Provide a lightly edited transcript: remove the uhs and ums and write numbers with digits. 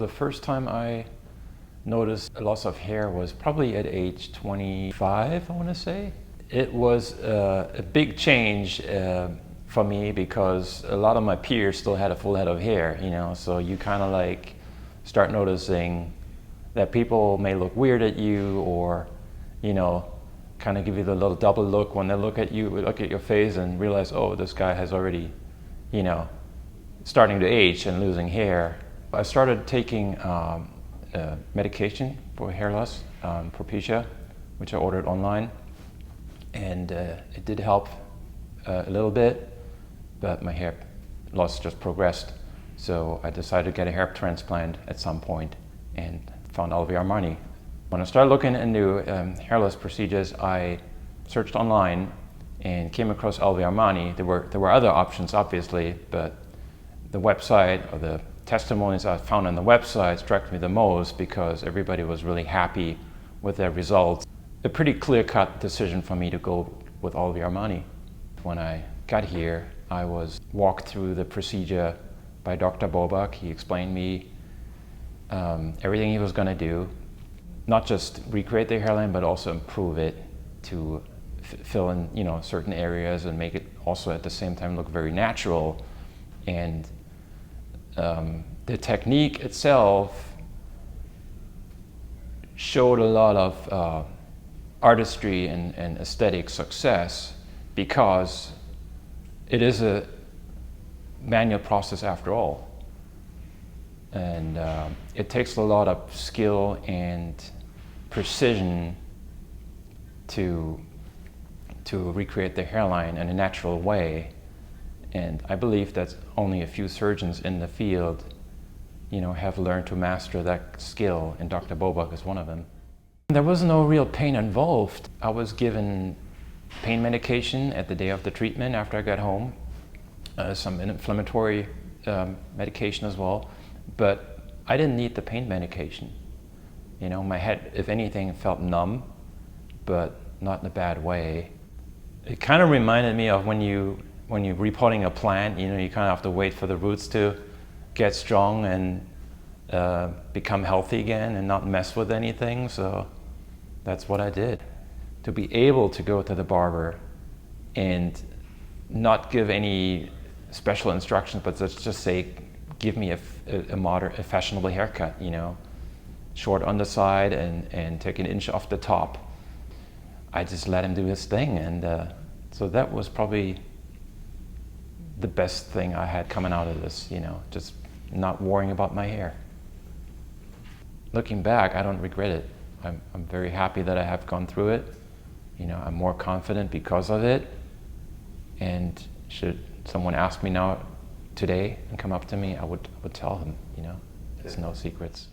The first time I noticed a loss of hair was probably at age 25, I want to say. It was a big change for me because a lot of my peers still had a full head of hair, so you kind of like start noticing that people may look weird at you or, kind of give you the little double look when they look at you, look at your face and realize, oh, this guy has already, starting to age and losing hair. I started taking medication for hair loss, Propecia, which I ordered online, and it did help a little bit, but my hair loss just progressed. So I decided to get a hair transplant at some point and found AlviArmani. When I started looking into hair loss procedures, I searched online and came across AlviArmani. There were other options, obviously, but the website or the testimonies I found on the website struck me the most because everybody was really happy with their results. A pretty clear-cut decision for me to go with AlviArmani. When I got here, I was walked through the procedure by Dr. Bobak. He explained me everything he was going to do, not just recreate the hairline, but also improve it to fill in certain areas and make it also at the same time look very natural. And the technique itself showed a lot of artistry and aesthetic success because it is a manual process after all. And it takes a lot of skill and precision to recreate the hairline in a natural way. And I believe that only a few surgeons in the field, have learned to master that skill, and Dr. Bobak is one of them. There was no real pain involved. I was given pain medication at the day of the treatment after I got home, some inflammatory medication as well, but I didn't need the pain medication. My head, if anything, felt numb, but not in a bad way. It kind of reminded me of when you're repotting a plant, you kind of have to wait for the roots to get strong and become healthy again and not mess with anything. So that's what I did. To be able to go to the barber and not give any special instructions, but just say, give me a modern, a fashionable haircut, short on the side and take an inch off the top. I just let him do his thing, and so that was probably the best thing I had coming out of this, just not worrying about my hair. Looking back, I don't regret it. I'm very happy that I have gone through it. I'm more confident because of it. And should someone ask me now today and come up to me, I would tell them, there's no secrets.